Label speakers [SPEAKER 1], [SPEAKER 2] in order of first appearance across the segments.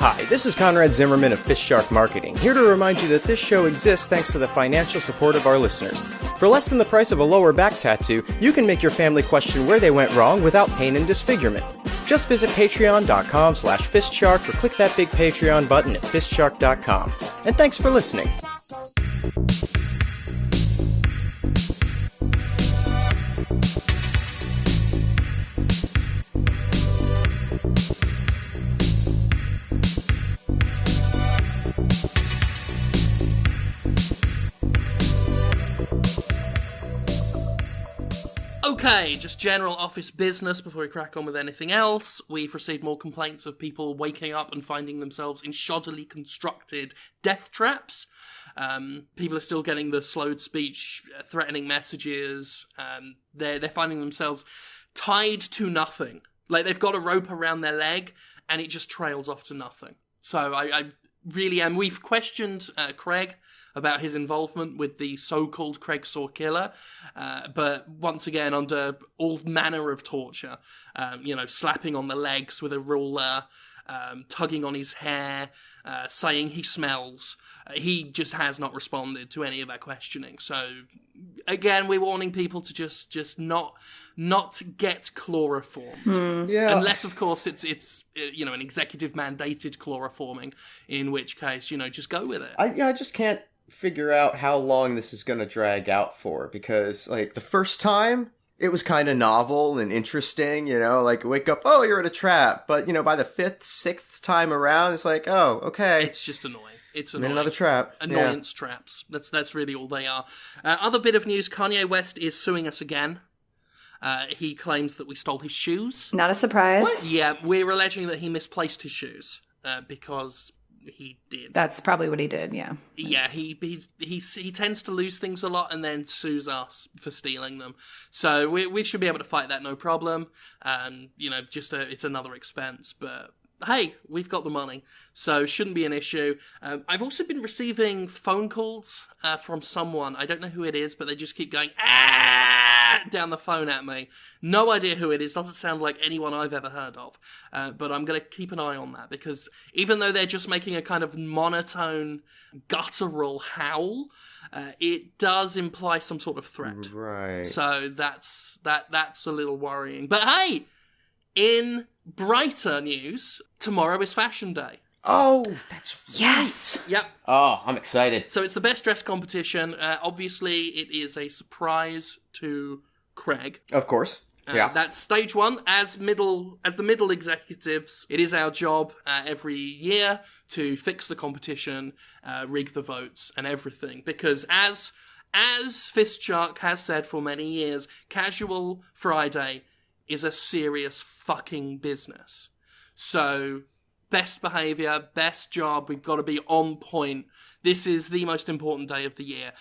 [SPEAKER 1] Hi, this is Conrad Zimmerman of FistShark Marketing, here to remind you that this show exists thanks to the financial support of our listeners. For less than the price of a lower back tattoo, you can make your family question where they went wrong without pain and disfigurement. Just visit patreon.com/FistShark or click that big Patreon button at FistShark.com. And thanks for listening.
[SPEAKER 2] Okay, just general office business before we crack on with anything else. We've received more complaints of people waking up and finding themselves in shoddily constructed death traps. People are still getting the slowed speech, threatening messages. They're finding themselves tied to nothing. Like, they've got a rope around their leg, and it just trails off to nothing. So I really am. We've questioned Craig about his involvement with the so-called Craig Saw killer, but once again, under all manner of torture, slapping on the legs with a ruler, tugging on his hair, saying he smells. He just has not responded to any of our questioning. So, again, we're warning people to just not get chloroformed.
[SPEAKER 1] Yeah.
[SPEAKER 2] Unless, of course, it's an executive mandated chloroforming, in which case, just go with it.
[SPEAKER 1] I just can't figure out how long this is going to drag out for, because, like, the first time, it was kind of novel and interesting, like, wake up, oh, you're in a trap. But, by the fifth, sixth time around, it's like, oh, okay.
[SPEAKER 2] It's just annoying. It's
[SPEAKER 1] I'm in another trap.
[SPEAKER 2] Annoyance traps. That's really all they are. Other bit of news, Kanye West is suing us again. He claims that we stole his shoes.
[SPEAKER 3] Not a surprise.
[SPEAKER 2] What? Yeah, we're alleging that he misplaced his shoes, because he did.
[SPEAKER 3] That's probably what he did, yeah.
[SPEAKER 2] Yeah, he tends to lose things a lot and then sues us for stealing them. So we should be able to fight that, no problem. It's another expense, but hey, we've got the money, so shouldn't be an issue. I've also been receiving phone calls from someone. I don't know who it is, but they just keep going, down the phone at me. No idea who it is. Doesn't sound like anyone I've ever heard of. But I'm going to keep an eye on that, because even though they're just making a kind of monotone, guttural howl, it does imply some sort of threat.
[SPEAKER 1] Right.
[SPEAKER 2] So that's a little worrying. But hey, in brighter news, tomorrow is Fashion Day.
[SPEAKER 1] Oh, that's right.
[SPEAKER 3] Yes.
[SPEAKER 2] Yep.
[SPEAKER 1] Oh, I'm excited.
[SPEAKER 2] So it's the best dress competition. Obviously, it is a surprise to Craig.
[SPEAKER 1] Of course. Yeah.
[SPEAKER 2] That's stage one. As the middle executives, it is our job every year to fix the competition, rig the votes, and everything. Because as FistShark has said for many years, Casual Friday is a serious fucking business. So, best behaviour, best job, we've got to be on point. This is the most important day of the year.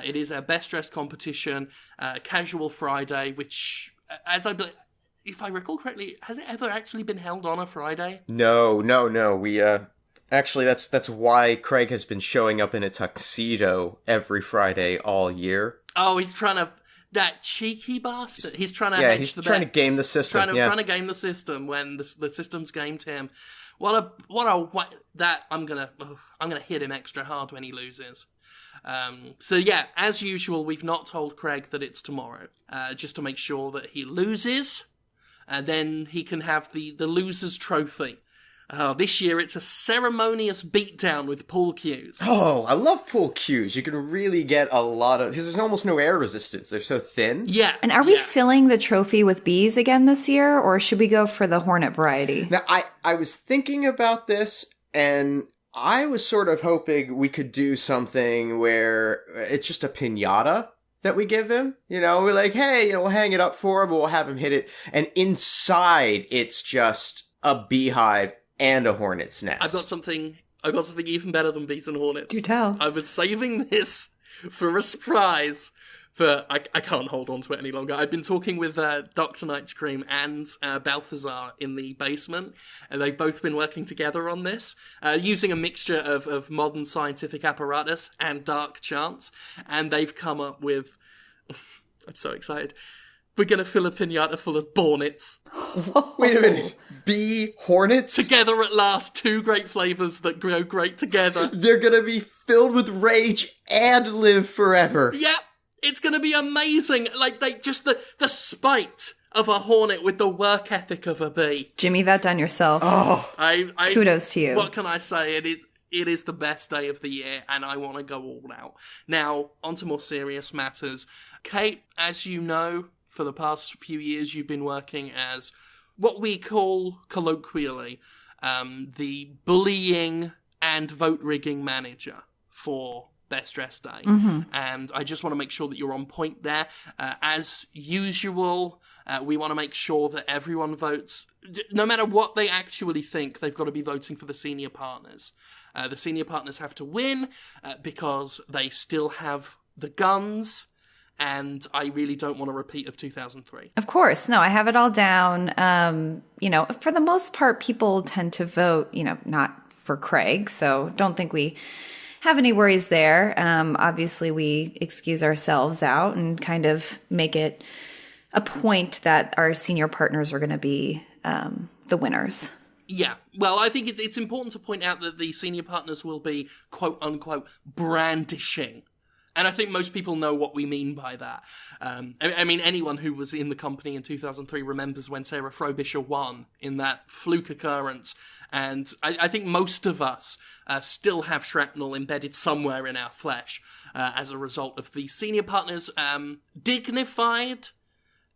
[SPEAKER 2] It is our best dressed competition, Casual Friday, which, if I recall correctly, has it ever actually been held on a Friday?
[SPEAKER 1] No. We, actually, that's why Craig has been showing up in a tuxedo every Friday all year.
[SPEAKER 2] Oh, he's trying to... That cheeky bastard. He's trying to hedge
[SPEAKER 1] he's
[SPEAKER 2] the
[SPEAKER 1] trying
[SPEAKER 2] bets.
[SPEAKER 1] to game the system.
[SPEAKER 2] Trying to game the system when the system's gamed him. I'm gonna hit him extra hard when he loses. So yeah, as usual, we've not told Craig that it's tomorrow, just to make sure that he loses, and then he can have the loser's trophy. This year it's a ceremonious beatdown with pool cues.
[SPEAKER 1] Oh, I love pool cues. You can really get a lot of... Because there's almost no air resistance. They're so thin.
[SPEAKER 2] Yeah.
[SPEAKER 3] And are we filling the trophy with bees again this year, or should we go for the hornet variety?
[SPEAKER 1] Now, I was thinking about this, and I was sort of hoping we could do something where it's just a piñata that we give him. We're like, hey, we'll hang it up for him, but we'll have him hit it. And inside, it's just a beehive and a hornet's nest.
[SPEAKER 2] I've got something even better than bees and hornets.
[SPEAKER 3] Do tell.
[SPEAKER 2] I was saving this for a surprise, but I can't hold on to it any longer. I've been talking with Dr. Night's Cream and Balthazar in the basement, and they've both been working together on this, using a mixture of modern scientific apparatus and dark chants, and they've come up with... I'm so excited. We're going to fill a piñata full of bornets.
[SPEAKER 1] Wait a minute. bee hornets.
[SPEAKER 2] Together at last, two great flavors that grow great together.
[SPEAKER 1] They're gonna be filled with rage and live forever.
[SPEAKER 2] Yep, it's gonna be amazing. Like, the spite of a hornet with the work ethic of a bee.
[SPEAKER 3] Jimmy, you've outdone yourself.
[SPEAKER 1] Oh,
[SPEAKER 3] Kudos to you.
[SPEAKER 2] What can I say? It is the best day of the year, and I want to go all out. Now, on to more serious matters. Kate, as you know, for the past few years, you've been working as what we call, colloquially, the bullying and vote-rigging manager for Best Dressed Day. And I just want to make sure that you're on point there. As usual, we want to make sure that everyone votes. No matter what they actually think, they've got to be voting for the senior partners. The senior partners have to win because they still have the guns, and I really don't want a repeat of 2003.
[SPEAKER 3] Of course. No, I have it all down. For the most part, people tend to vote, not for Craig, so don't think we have any worries there. Obviously, we excuse ourselves out and kind of make it a point that our senior partners are going to be the winners.
[SPEAKER 2] Yeah, well, I think it's important to point out that the senior partners will be, quote-unquote, brandishing. And I think most people know what we mean by that. I mean, anyone who was in the company in 2003 remembers when Sarah Frobisher won in that fluke occurrence. And I think most of us still have shrapnel embedded somewhere in our flesh as a result of the senior partners' dignified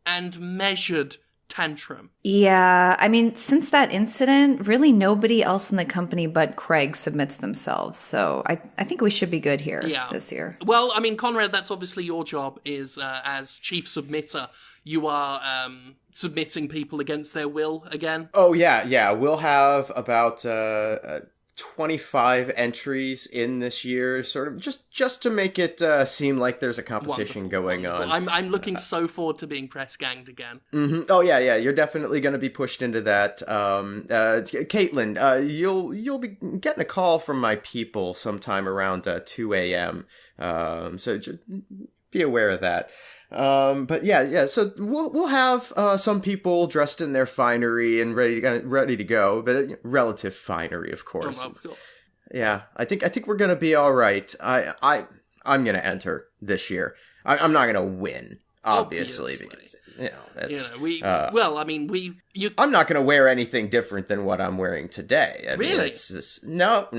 [SPEAKER 2] and measured tantrum.
[SPEAKER 3] Yeah, I mean, since that incident, really nobody else in the company but Craig submits themselves. So I think we should be good here this year.
[SPEAKER 2] Well, I mean, Conrad, that's obviously your job is as chief submitter. You are submitting people against their will again.
[SPEAKER 1] Oh, yeah. We'll have about 25 entries in this year, sort of just to make it seem like there's a competition going on.
[SPEAKER 2] I'm looking so forward to being press ganged again.
[SPEAKER 1] Mm-hmm. Oh yeah, you're definitely going to be pushed into that. Caitlin, you'll be getting a call from my people sometime around 2 a.m. So just be aware of that. But yeah. So we'll have some people dressed in their finery and ready to go, but relative finery, of course.
[SPEAKER 2] Of course.
[SPEAKER 1] Yeah, I think we're gonna be all right. I'm gonna enter this year. I'm not gonna win, obviously. Because that's, I'm not gonna wear anything different than what I'm wearing today. I mean, it's just, no.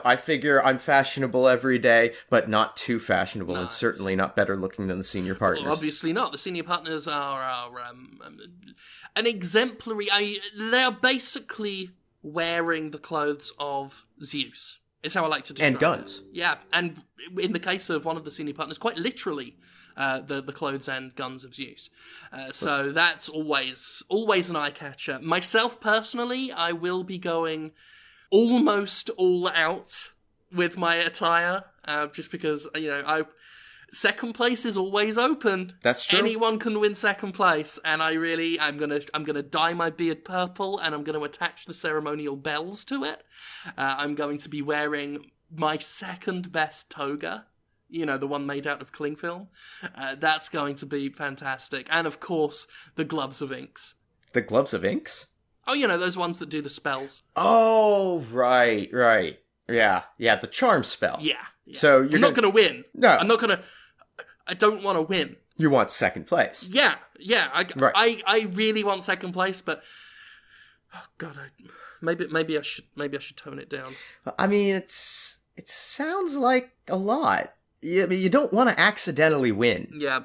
[SPEAKER 1] I figure I'm fashionable every day, but not too fashionable, and certainly not better looking than the senior partners.
[SPEAKER 2] Well, obviously not. The senior partners are an exemplary. They are basically wearing the clothes of Zeus. Is how I like to describe
[SPEAKER 1] and guns.
[SPEAKER 2] It. Yeah, and in the case of one of the senior partners, quite literally, the clothes and guns of Zeus. So that's always an eye catcher. Myself personally, I will be going almost all out with my attire, just because second place is always open.
[SPEAKER 1] That's true.
[SPEAKER 2] Anyone can win second place, and I'm gonna dye my beard purple, and I'm gonna attach the ceremonial bells to it. I'm going to be wearing my second best toga. The one made out of cling film. That's going to be fantastic. And of course, the gloves of inks.
[SPEAKER 1] The gloves of inks?
[SPEAKER 2] Oh, those ones that do the spells.
[SPEAKER 1] Oh, right. Yeah, the charm spell.
[SPEAKER 2] Yeah.
[SPEAKER 1] So
[SPEAKER 2] I'm not going to win.
[SPEAKER 1] No.
[SPEAKER 2] I don't want to win.
[SPEAKER 1] You want second place.
[SPEAKER 2] Yeah.
[SPEAKER 1] Right.
[SPEAKER 2] I really want second place, but oh God, maybe I should tone it down.
[SPEAKER 1] I mean, it sounds like a lot. You don't want to accidentally win.
[SPEAKER 2] Yeah.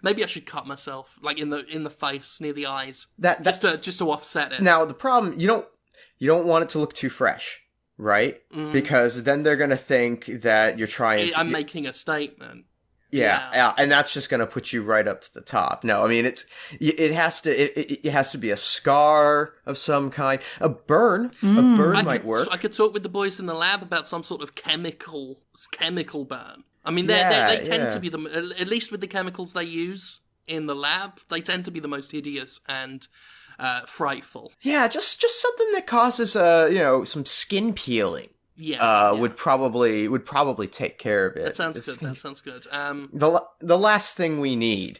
[SPEAKER 2] Maybe I should cut myself, like in the face near the eyes, just to offset it.
[SPEAKER 1] Now the problem, you don't want it to look too fresh, right? Because then they're gonna think that you're trying.
[SPEAKER 2] I'm making a statement.
[SPEAKER 1] Yeah, and that's just gonna put you right up to the top. No, I mean it has to be a scar of some kind, a burn. A burn might work.
[SPEAKER 2] I could talk with the boys in the lab about some sort of chemical burn. I mean, they tend to be at least with the chemicals they use in the lab, they tend to be the most hideous and frightful.
[SPEAKER 1] Yeah, just something that causes some skin peeling.
[SPEAKER 2] Yeah,
[SPEAKER 1] would probably take care of it.
[SPEAKER 2] That sounds good.
[SPEAKER 1] The last thing we need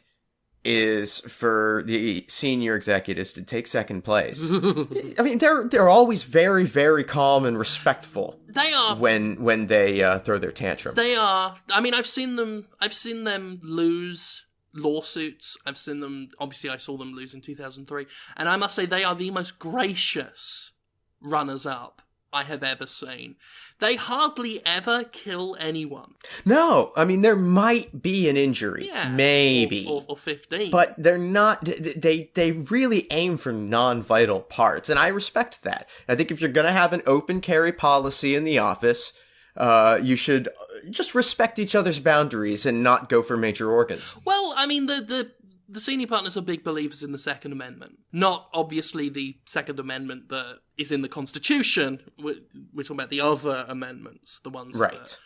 [SPEAKER 1] is for the senior executives to take second place. I mean, they're always very, very calm and respectful.
[SPEAKER 2] They are
[SPEAKER 1] when they throw their tantrum.
[SPEAKER 2] They are. I mean, I've seen them lose lawsuits. Obviously I saw them lose in 2003, and I must say they are the most gracious runners-up I have ever seen. They hardly ever kill anyone.
[SPEAKER 1] No, I mean, there might be an injury.
[SPEAKER 2] Yeah.
[SPEAKER 1] Maybe.
[SPEAKER 2] Or 15.
[SPEAKER 1] But they're not, they really aim for non-vital parts, and I respect that. I think if you're gonna have an open carry policy in the office, you should just respect each other's boundaries and not go for major organs.
[SPEAKER 2] Well, I mean, the senior partners are big believers in the Second Amendment. Not, obviously, the Second Amendment that is in the Constitution. We're talking about the other amendments, the ones that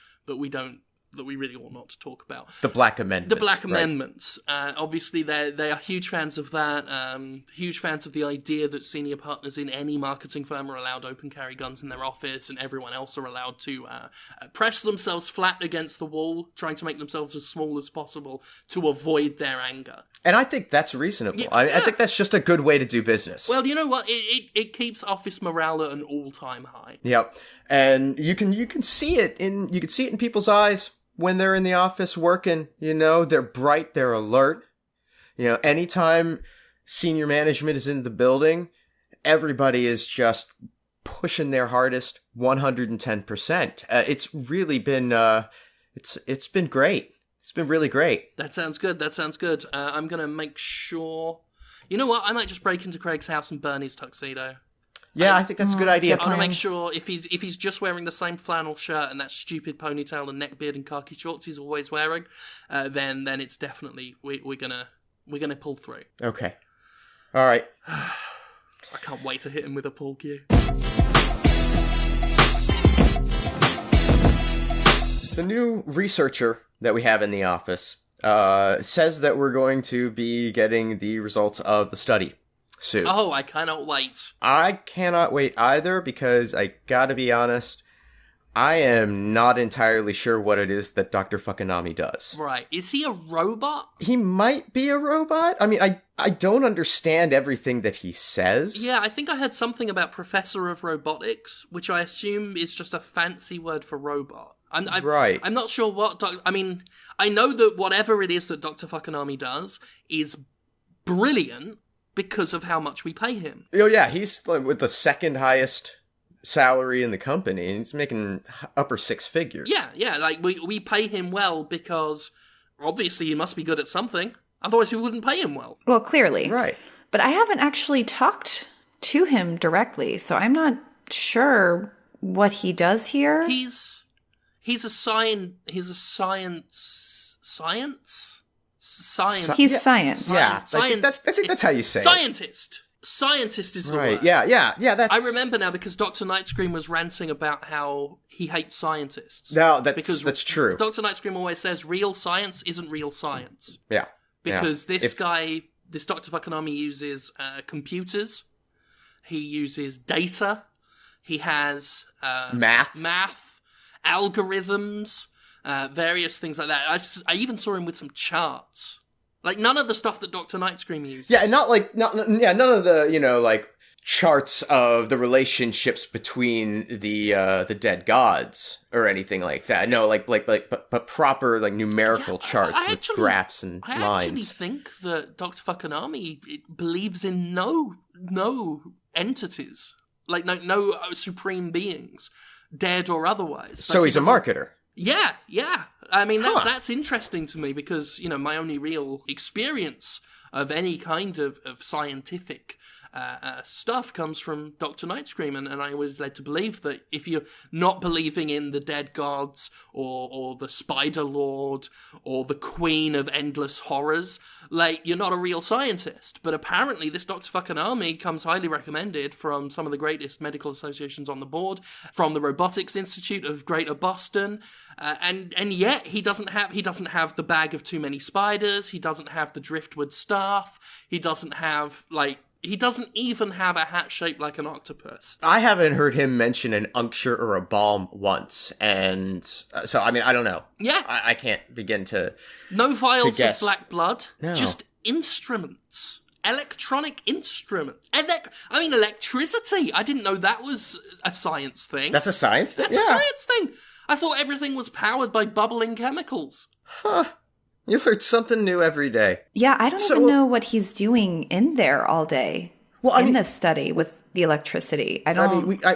[SPEAKER 2] we really ought not to talk about.
[SPEAKER 1] The Black Amendments.
[SPEAKER 2] The Black Amendments. Obviously, they are huge fans of that. Huge fans of the idea that senior partners in any marketing firm are allowed open carry guns in their office, and everyone else are allowed to press themselves flat against the wall, trying to make themselves as small as possible to avoid their anger.
[SPEAKER 1] And I think that's reasonable.
[SPEAKER 2] Yeah,
[SPEAKER 1] I think that's just a good way to do business.
[SPEAKER 2] Well, you know what? It keeps office morale at an all-time high.
[SPEAKER 1] Yep. And you can see it in people's eyes when they're in the office working. You know, they're bright, they're alert. You know, anytime senior management is in the building, everybody is just pushing their hardest 110%. It's really been it's been great. It's been really great.
[SPEAKER 2] That sounds good. I'm going to make sure... You know what? I might just break into Craig's house and burn his tuxedo.
[SPEAKER 1] Yeah, I think that's a good idea.
[SPEAKER 2] I want to make sure if he's just wearing the same flannel shirt and that stupid ponytail and neckbeard and khaki shorts he's always wearing, then it's definitely... We're gonna pull through.
[SPEAKER 1] Okay. All right.
[SPEAKER 2] I can't wait to hit him with a pull cue.
[SPEAKER 1] The new researcher that we have in the office says that we're going to be getting the results of the study soon.
[SPEAKER 2] Oh, I cannot wait.
[SPEAKER 1] I cannot wait either, because I gotta be honest, I am not entirely sure what it is that Dr. Fukunami does.
[SPEAKER 2] Right. Is he a robot?
[SPEAKER 1] He might be a robot. I mean, I don't understand everything that he says.
[SPEAKER 2] Yeah, I think I heard something about Professor of Robotics, which I assume is just a fancy word for robot.
[SPEAKER 1] Right.
[SPEAKER 2] I'm not sure what... I mean, I know that whatever it is that Dr. Fukunami does is brilliant because of how much we pay him.
[SPEAKER 1] Oh, yeah, he's with the second highest salary in the company, and he's making upper six figures.
[SPEAKER 2] Yeah, like, we pay him well because, obviously, he must be good at something. Otherwise, we wouldn't pay him well.
[SPEAKER 3] Well, clearly.
[SPEAKER 1] Right.
[SPEAKER 3] But I haven't actually talked to him directly, so I'm not sure what he does here.
[SPEAKER 2] He's a science.
[SPEAKER 3] He's science.
[SPEAKER 1] Yeah, that's how you say
[SPEAKER 2] Scientist. Scientist is the
[SPEAKER 1] right.
[SPEAKER 2] word.
[SPEAKER 1] Yeah. That's.
[SPEAKER 2] I remember now because Dr. Nightscream was ranting about how he hates scientists.
[SPEAKER 1] No, that's true.
[SPEAKER 2] Dr. Nightscream always says real science isn't real science.
[SPEAKER 1] Yeah.
[SPEAKER 2] Because this Dr. Fukunami uses computers. He uses data. He has math, algorithms, various things like that. I even saw him with some charts. Like, none of the stuff that Dr. Nightscream uses.
[SPEAKER 1] Yeah, none of the, like, charts of the relationships between the dead gods or anything like that. No, but proper, like, numerical charts with graphs and lines.
[SPEAKER 2] I actually think that Dr. Fukunami believes in no entities. Like, no supreme beings, dead or otherwise.
[SPEAKER 1] So he's a marketer.
[SPEAKER 2] Yeah. I mean, that's interesting to me because, my only real experience of any kind of scientific stuff comes from Dr. Nightscream, and I was led to believe that if you're not believing in the dead gods or the Spider Lord or the Queen of Endless Horrors, like, you're not a real scientist. But apparently this Dr. Fukunami comes highly recommended from some of the greatest medical associations on the board, from the Robotics Institute of Greater Boston, and yet he doesn't have the bag of too many spiders, he doesn't have the driftwood staff, he doesn't even have a hat shaped like an octopus.
[SPEAKER 1] I haven't heard him mention an uncture or a balm once, and so, I mean, I don't know.
[SPEAKER 2] Yeah.
[SPEAKER 1] I can't begin to
[SPEAKER 2] No vials
[SPEAKER 1] guess.
[SPEAKER 2] of black blood.
[SPEAKER 1] No.
[SPEAKER 2] Just instruments. Electronic instruments. Electricity. I didn't know that was a science thing.
[SPEAKER 1] That's a science thing?
[SPEAKER 2] That's a science thing. I thought everything was powered by bubbling chemicals.
[SPEAKER 1] Huh. You learn something new every day.
[SPEAKER 3] Yeah, I don't even know what he's doing in there all day. Well, this study with the electricity.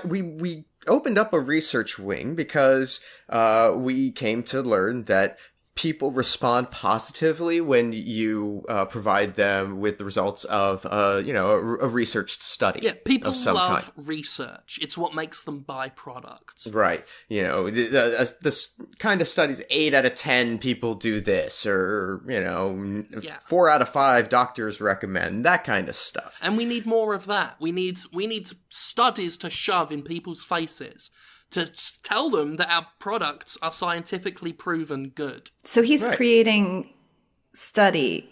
[SPEAKER 1] We opened up a research wing because we came to learn that people respond positively when you provide them with the results of a researched study.
[SPEAKER 2] Yeah, people
[SPEAKER 1] of some
[SPEAKER 2] love
[SPEAKER 1] kind.
[SPEAKER 2] research. It's what makes them buy products.
[SPEAKER 1] Right. This kind of studies, 8 out of 10 people do this, or 4 out of 5 doctors recommend that kind of stuff.
[SPEAKER 2] And we need more of that. We need studies to shove in people's faces to tell them that our products are scientifically proven good.
[SPEAKER 3] So he's creating studies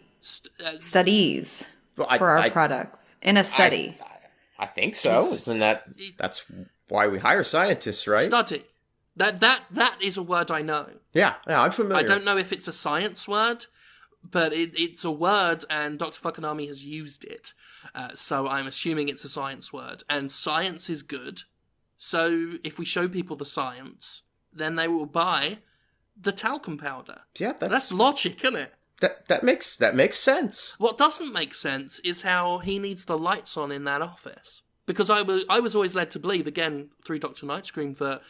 [SPEAKER 3] for our products in a study.
[SPEAKER 1] I think so. That's why we hire scientists, right?
[SPEAKER 2] Study. That is a word I know.
[SPEAKER 1] Yeah, I'm familiar.
[SPEAKER 2] I don't know if it's a science word, but it's a word, and Dr. Fukunami has used it. So I'm assuming it's a science word. And science is good. So if we show people the science, then they will buy the talcum powder. Yeah, that's logic, isn't it?
[SPEAKER 1] That makes sense.
[SPEAKER 2] What doesn't make sense is how he needs the lights on in that office. Because I was always led to believe, again, through Dr. Nightscream, that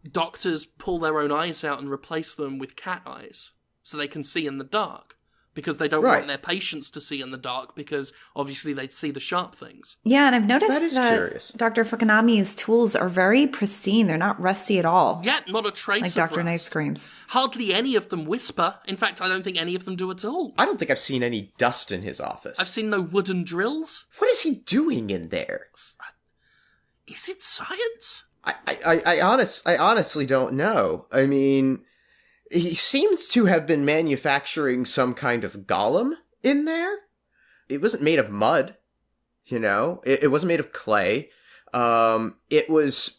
[SPEAKER 2] doctors pull their own eyes out and replace them with cat eyes so they can see in the dark. Because they don't want their patients to see in the dark, because obviously they'd see the sharp things.
[SPEAKER 3] Yeah, and I've noticed that Dr. Fukunami's tools are very pristine. They're not rusty at all.
[SPEAKER 2] Yeah, not a trace
[SPEAKER 3] like
[SPEAKER 2] of
[SPEAKER 3] Dr.
[SPEAKER 2] rust.
[SPEAKER 3] Nightscream's.
[SPEAKER 2] Hardly any of them whisper. In fact, I don't think any of them do at all.
[SPEAKER 1] I don't think I've seen any dust in his office.
[SPEAKER 2] I've seen no wooden drills.
[SPEAKER 1] What is he doing in there?
[SPEAKER 2] Is it science?
[SPEAKER 1] I honestly don't know. I mean, he seems to have been manufacturing some kind of golem in there. It wasn't made of mud, It wasn't made of clay. It was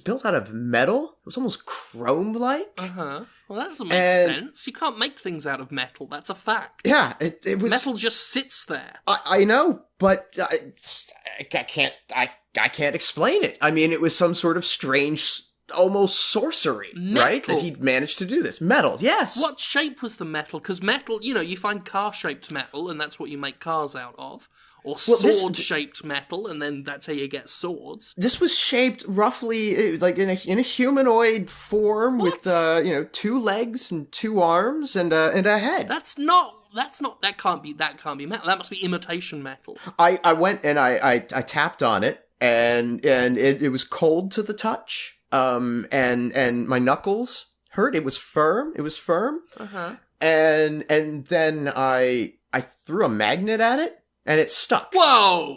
[SPEAKER 1] built out of metal. It was almost chrome-like.
[SPEAKER 2] Uh-huh. Well, that doesn't make sense. You can't make things out of metal. That's a fact.
[SPEAKER 1] Yeah, it was...
[SPEAKER 2] Metal just sits there.
[SPEAKER 1] I know, but I can't explain it. I mean, it was some sort of strange... almost sorcery,
[SPEAKER 2] metal.
[SPEAKER 1] Right? That he'd managed to do this. Metal, yes.
[SPEAKER 2] What shape was the metal? Because metal, you find car-shaped metal, and that's what you make cars out of. Or sword-shaped metal, and then that's how you get swords.
[SPEAKER 1] This was shaped roughly like in a humanoid form with 2 legs and 2 arms and a head.
[SPEAKER 2] That can't be metal. That must be imitation metal.
[SPEAKER 1] I went and I tapped on it, and it was cold to the touch. And my knuckles hurt. It was firm.
[SPEAKER 2] Uh-huh.
[SPEAKER 1] And then I threw a magnet at it, and it stuck.
[SPEAKER 2] Whoa!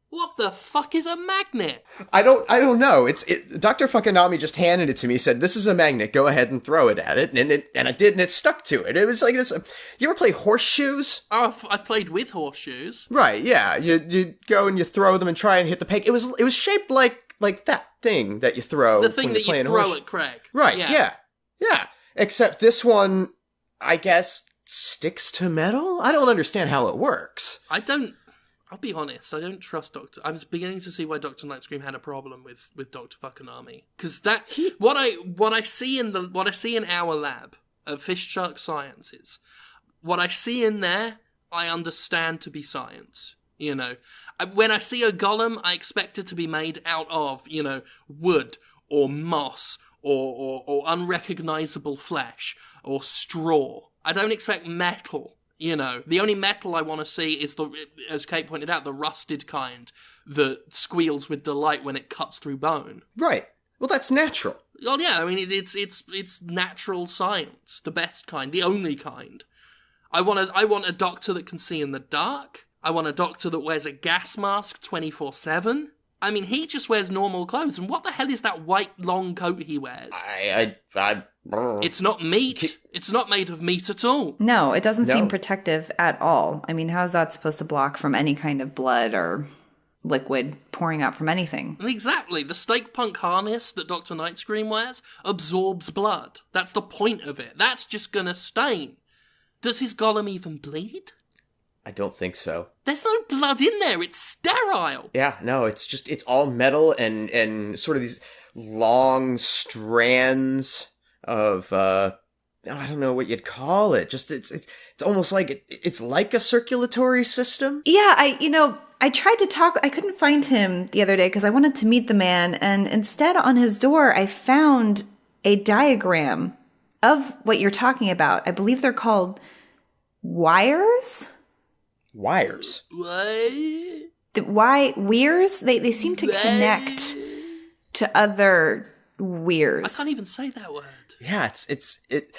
[SPEAKER 2] What the fuck is a magnet?
[SPEAKER 1] I don't know. Dr. Fukunami just handed it to me, said, "This is a magnet. Go ahead and throw it at it." And I did, and it stuck to it. It was like this. You ever play horseshoes?
[SPEAKER 2] Oh, I've played with horseshoes.
[SPEAKER 1] Right, yeah. You go and you throw them and try and hit the peg. It was shaped like that thing that you throw.
[SPEAKER 2] The thing that you throw at Craig.
[SPEAKER 1] Right, yeah. Except this one, I guess, sticks to metal? I don't understand how it works.
[SPEAKER 2] I'll be honest, I don't trust Dr. I'm beginning to see why Dr. Nightscream had a problem with Dr. Fukunami. Because what I see in our lab of FistShark Sciences, what I see in there, I understand to be science. When I see a golem, I expect it to be made out of, wood or moss or unrecognizable flesh or straw. I don't expect metal. The only metal I want to see is as Kate pointed out, the rusted kind that squeals with delight when it cuts through bone.
[SPEAKER 1] Right. Well, that's natural.
[SPEAKER 2] Well, yeah. I mean, it's natural science, the best kind, the only kind. I want a doctor that can see in the dark. I want a doctor that wears a gas mask 24/7. I mean, he just wears normal clothes. And what the hell is that white long coat he wears? It's not meat. It's not made of meat at all.
[SPEAKER 3] No, it doesn't seem protective at all. I mean, how is that supposed to block from any kind of blood or liquid pouring out from anything?
[SPEAKER 2] Exactly. The steak punk harness that Dr. Nightscream wears absorbs blood. That's the point of it. That's just gonna stain. Does his golem even bleed?
[SPEAKER 1] I don't think so.
[SPEAKER 2] There's no blood in there. It's sterile.
[SPEAKER 1] Yeah, no, it's all metal and sort of these long strands of, I don't know what you'd call it. Just, it's almost like, it's like a circulatory system.
[SPEAKER 3] Yeah, I tried to talk. I couldn't find him the other day because I wanted to meet the man. And instead on his door, I found a diagram of what you're talking about. I believe they're called wires.
[SPEAKER 1] Wires.
[SPEAKER 3] Weirs? They seem to connect to other weirs.
[SPEAKER 2] I can't even say that word.
[SPEAKER 1] Yeah, is it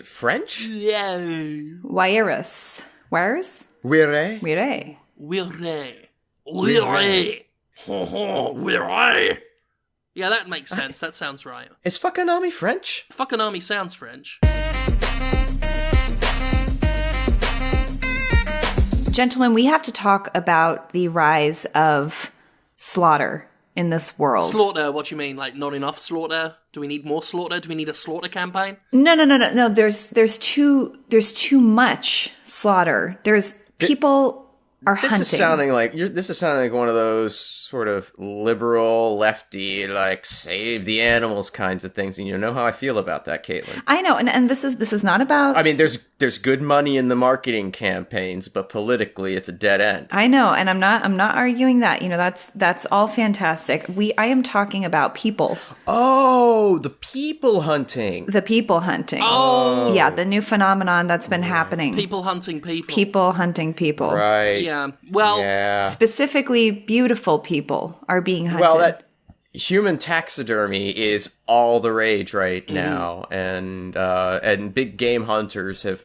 [SPEAKER 1] French?
[SPEAKER 2] Yeah.
[SPEAKER 3] Wires. Wires?
[SPEAKER 1] Wire?
[SPEAKER 3] Wire.
[SPEAKER 2] Wire. Yeah, that makes sense. That sounds right.
[SPEAKER 1] Is Fuckanami French?
[SPEAKER 2] Fuckanami sounds French.
[SPEAKER 3] Gentlemen, we have to talk about the rise of slaughter in this world.
[SPEAKER 2] Slaughter, what do you mean? Like, not enough slaughter? Do we need more slaughter? Do we need a slaughter campaign?
[SPEAKER 3] No. There's too much slaughter. People are hunting.
[SPEAKER 1] This is sounding like one of those sort of liberal, lefty, like save the animals kinds of things, and you know how I feel about that, Caitlin.
[SPEAKER 3] I know, and this is not about.
[SPEAKER 1] I mean, there's good money in the marketing campaigns, but politically, it's a dead end.
[SPEAKER 3] I know, and I'm not arguing that. That's all fantastic. I am talking about people.
[SPEAKER 1] Oh, the people hunting.
[SPEAKER 3] The people hunting.
[SPEAKER 2] Oh,
[SPEAKER 3] yeah, the new phenomenon that's been happening.
[SPEAKER 2] People hunting people.
[SPEAKER 3] People hunting people.
[SPEAKER 1] Right.
[SPEAKER 2] Yeah. Well,
[SPEAKER 3] specifically, beautiful people are being hunted.
[SPEAKER 1] Well, that human taxidermy is all the rage right now, and big game hunters have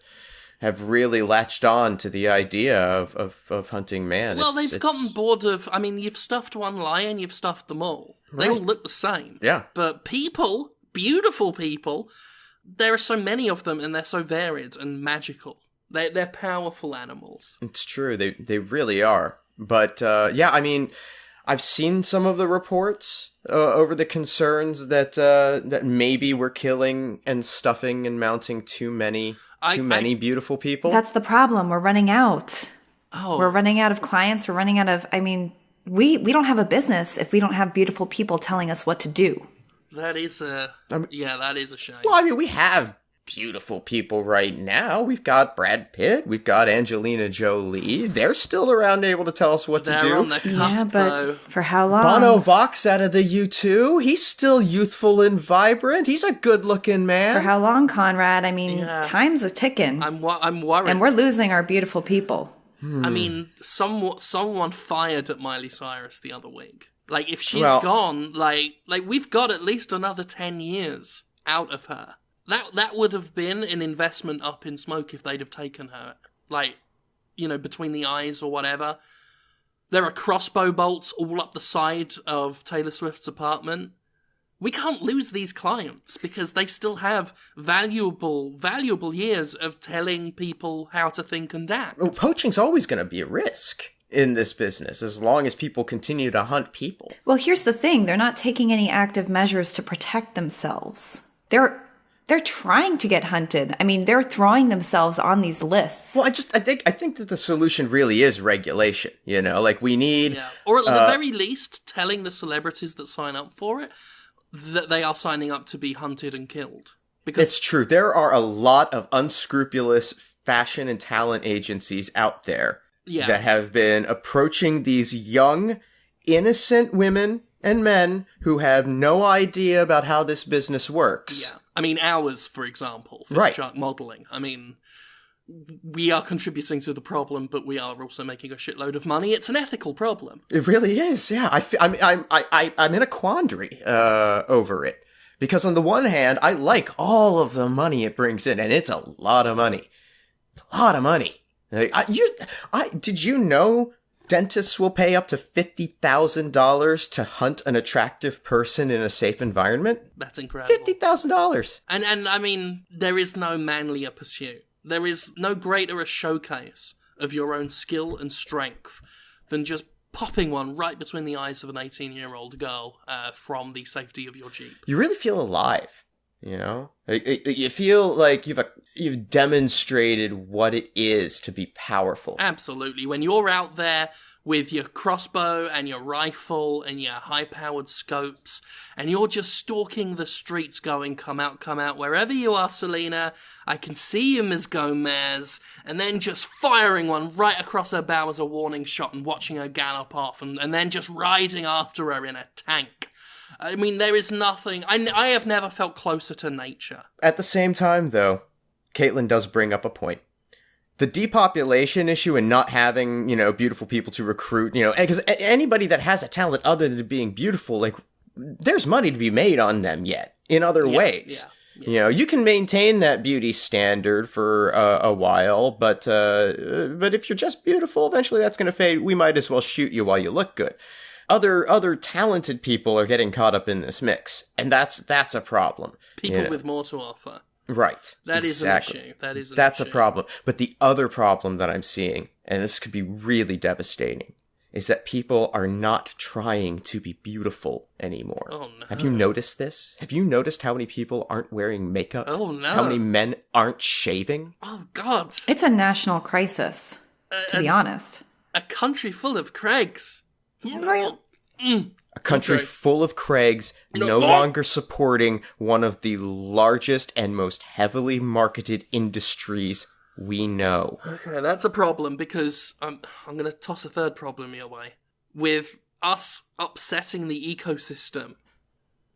[SPEAKER 1] really latched on to the idea of hunting man.
[SPEAKER 2] Well, they've gotten bored of. I mean, you've stuffed one lion, you've stuffed them all. They all look the same.
[SPEAKER 1] Yeah.
[SPEAKER 2] But people, beautiful people, there are so many of them, and they're so varied and magical. They're powerful animals.
[SPEAKER 1] It's true. They really are. But I mean, I've seen some of the reports over the concerns that maybe we're killing and stuffing and mounting too many beautiful people.
[SPEAKER 3] That's the problem. We're running out.
[SPEAKER 2] Oh,
[SPEAKER 3] we're running out of clients. We're running out of. I mean, we don't have a business if we don't have beautiful people telling us what to do.
[SPEAKER 2] That is that is a shame.
[SPEAKER 1] Well, I mean, we have beautiful people right now. We've got Brad Pitt. We've got Angelina Jolie. They're still around able to tell us what to do.
[SPEAKER 2] They're on the cusp,
[SPEAKER 3] but
[SPEAKER 2] though.
[SPEAKER 3] For how long?
[SPEAKER 1] Bono Vox out of the U2. He's still youthful and vibrant. He's a good-looking man.
[SPEAKER 3] For how long, Conrad? I mean, time's a ticking.
[SPEAKER 2] I'm worried.
[SPEAKER 3] And we're losing our beautiful people.
[SPEAKER 2] I mean, someone fired at Miley Cyrus the other week. Like, if she's gone, like we've got at least another 10 years out of her. That would have been an investment up in smoke if they'd have taken her, like, between the eyes or whatever. There are crossbow bolts all up the side of Taylor Swift's apartment. We can't lose these clients because they still have valuable years of telling people how to think and act.
[SPEAKER 1] Well, poaching's always going to be a risk in this business as long as people continue to hunt people.
[SPEAKER 3] Well, here's the thing. They're not taking any active measures to protect themselves. They're trying to get hunted. I mean, they're throwing themselves on these lists.
[SPEAKER 1] Well, I think that the solution really is regulation. Like we need,
[SPEAKER 2] or at the very least, telling the celebrities that sign up for it that they are signing up to be hunted and killed. Because
[SPEAKER 1] it's true. There are a lot of unscrupulous fashion and talent agencies out there that have been approaching these young, innocent women and men who have no idea about how this business works.
[SPEAKER 2] Yeah. I mean, ours, for example, FistShark modeling. I mean, we are contributing to the problem, but we are also making a shitload of money. It's an ethical problem.
[SPEAKER 1] It really is, yeah. I'm in a quandary over it. Because on the one hand, I like all of the money it brings in, and it's a lot of money. It's a lot of money. Did you know dentists will pay up to $50,000 to hunt an attractive person in a safe environment?
[SPEAKER 2] That's incredible.
[SPEAKER 1] $50,000.
[SPEAKER 2] And I mean, there is no manlier pursuit. There is no greater a showcase of your own skill and strength than just popping one right between the eyes of an 18-year-old girl from the safety of your Jeep.
[SPEAKER 1] You really feel alive You know, you feel like you've demonstrated what it is to be powerful.
[SPEAKER 2] Absolutely. When you're out there with your crossbow and your rifle and your high-powered scopes, and you're just stalking the streets going, come out, wherever you are, Selena, I can see you, Ms. Gomez, and then just firing one right across her bow as a warning shot and watching her gallop off, and then just riding after her in a tank. I mean, there is nothing... I have never felt closer to nature.
[SPEAKER 1] At the same time, though, Caitlin does bring up a point. The depopulation issue and not having, beautiful people to recruit, because anybody that has a talent other than being beautiful, like, there's money to be made on them yet, in other ways. Yeah. You can maintain that beauty standard for a while, but if you're just beautiful, eventually that's going to fade. We might as well shoot you while you look good. Other talented people are getting caught up in this mix, and that's a problem.
[SPEAKER 2] People with more to offer.
[SPEAKER 1] Right.
[SPEAKER 2] That exactly. Is an issue.
[SPEAKER 1] That's a problem. But the other problem that I'm seeing, and this could be really devastating, is that people are not trying to be beautiful anymore.
[SPEAKER 2] Oh, no.
[SPEAKER 1] Have you noticed this? Have you noticed how many people aren't wearing makeup?
[SPEAKER 2] Oh, no.
[SPEAKER 1] How many men aren't shaving?
[SPEAKER 2] Oh, God.
[SPEAKER 3] It's a national crisis, to be honest.
[SPEAKER 2] A country full of Craigs.
[SPEAKER 1] A country full of Craigs no longer supporting one of the largest and most heavily marketed industries we know.
[SPEAKER 2] Okay, that's a problem, because I'm going to toss a third problem your way. With us upsetting the ecosystem,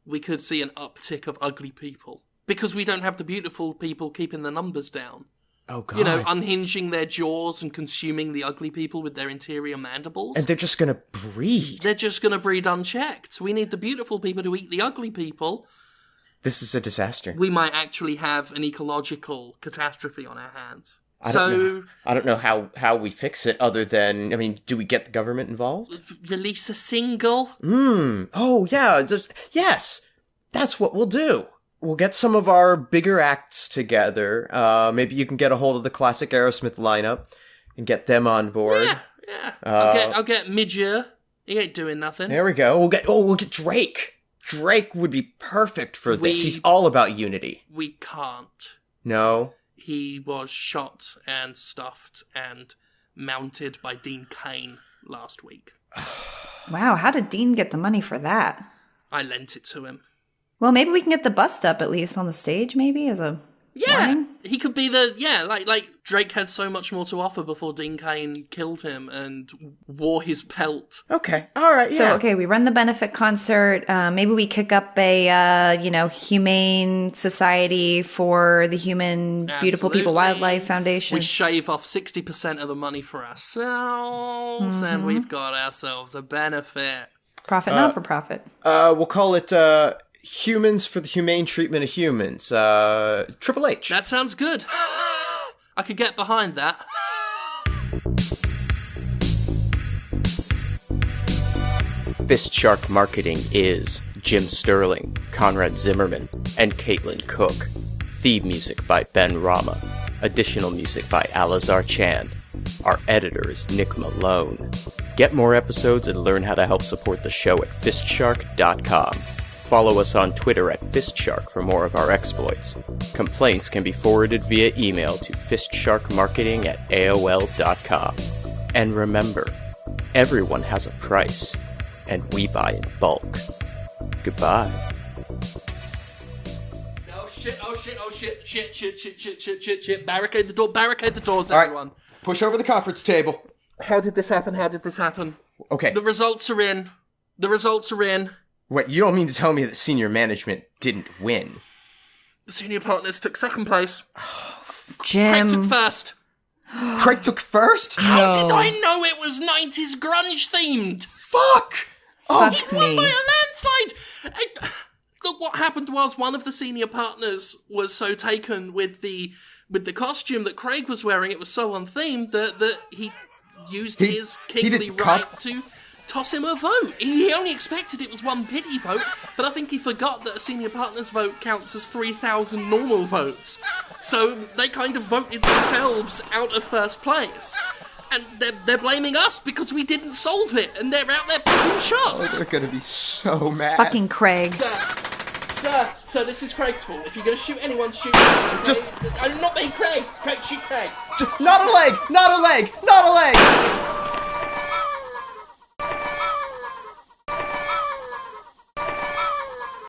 [SPEAKER 2] we could see an uptick of ugly people. Because we don't have the beautiful people keeping the numbers down.
[SPEAKER 1] Oh, God.
[SPEAKER 2] Unhinging their jaws and consuming the ugly people with their interior mandibles.
[SPEAKER 1] And they're just going to breed.
[SPEAKER 2] They're just going to breed unchecked. We need the beautiful people to eat the ugly people.
[SPEAKER 1] This is a disaster.
[SPEAKER 2] We might actually have an ecological catastrophe on our hands.
[SPEAKER 1] I don't know how we fix it other than, do we get the government involved?
[SPEAKER 2] Release a single?
[SPEAKER 1] Oh, yeah. Yes. That's what we'll do. We'll get some of our bigger acts together. Maybe you can get a hold of the classic Aerosmith lineup and get them on board.
[SPEAKER 2] Yeah. I'll get Midger. He ain't doing nothing.
[SPEAKER 1] There we go. We'll get Drake. Drake would be perfect for this. He's all about unity.
[SPEAKER 2] We can't.
[SPEAKER 1] No.
[SPEAKER 2] He was shot and stuffed and mounted by Dean Cain last week.
[SPEAKER 3] Wow, how did Dean get the money for that?
[SPEAKER 2] I lent it to him.
[SPEAKER 3] Well, maybe we can get the bust up at least on the stage, maybe, as a line?
[SPEAKER 2] He could be like Drake had so much more to offer before Dean Cain killed him and wore his pelt.
[SPEAKER 1] Okay, all right, yeah.
[SPEAKER 3] So, we run the benefit concert. Maybe we kick up a, humane society for the Human Beautiful People Wildlife Foundation.
[SPEAKER 2] We shave off 60% of the money for ourselves, and we've got ourselves a benefit.
[SPEAKER 3] Profit, not for profit.
[SPEAKER 1] We'll call it, Humans for the Humane Treatment of Humans. Triple H.
[SPEAKER 2] That sounds good. I could get behind that.
[SPEAKER 1] FistShark Marketing is Jim Sterling, Conrad Zimmerman, and Caitlin Cook. Theme music by Ben Rama. Additional music by Alazar Chan. Our editor is Nick Malone. Get more episodes and learn how to help support the show at FistShark.com. Follow us on Twitter at FistShark for more of our exploits. Complaints can be forwarded via email to fistsharkmarketing@aol.com. And remember, everyone has a price, and we buy in bulk. Goodbye.
[SPEAKER 2] Oh shit. Barricade the doors, everyone.
[SPEAKER 1] Right. Push over the conference table.
[SPEAKER 2] How did this happen?
[SPEAKER 1] Okay.
[SPEAKER 2] The results are in.
[SPEAKER 1] Wait, you don't mean to tell me that senior management didn't win?
[SPEAKER 2] The senior partners took second place.
[SPEAKER 3] Jim.
[SPEAKER 2] Craig took first.
[SPEAKER 1] Craig took first?
[SPEAKER 2] How did I know it was 90s grunge themed?
[SPEAKER 1] Fuck! Oh,
[SPEAKER 2] He won by a landslide! Look, what happened was one of the senior partners was so taken with the costume that Craig was wearing, it was so unthemed that he used his kingly right to toss him a vote. He only expected it was one pity vote, but I think he forgot that a senior partner's vote counts as 3,000 normal votes. So they kind of voted themselves out of first place. And they're blaming us because we didn't solve it, and they're out there picking shots.
[SPEAKER 1] Oh, they're gonna be so mad.
[SPEAKER 3] Fucking Craig.
[SPEAKER 2] Sir, this is Craig's fault. If you're going to shoot anyone, shoot Craig.
[SPEAKER 1] Just-
[SPEAKER 2] I'm not being Craig. Craig, shoot Craig.
[SPEAKER 1] Not a leg! Not a leg! Not a leg!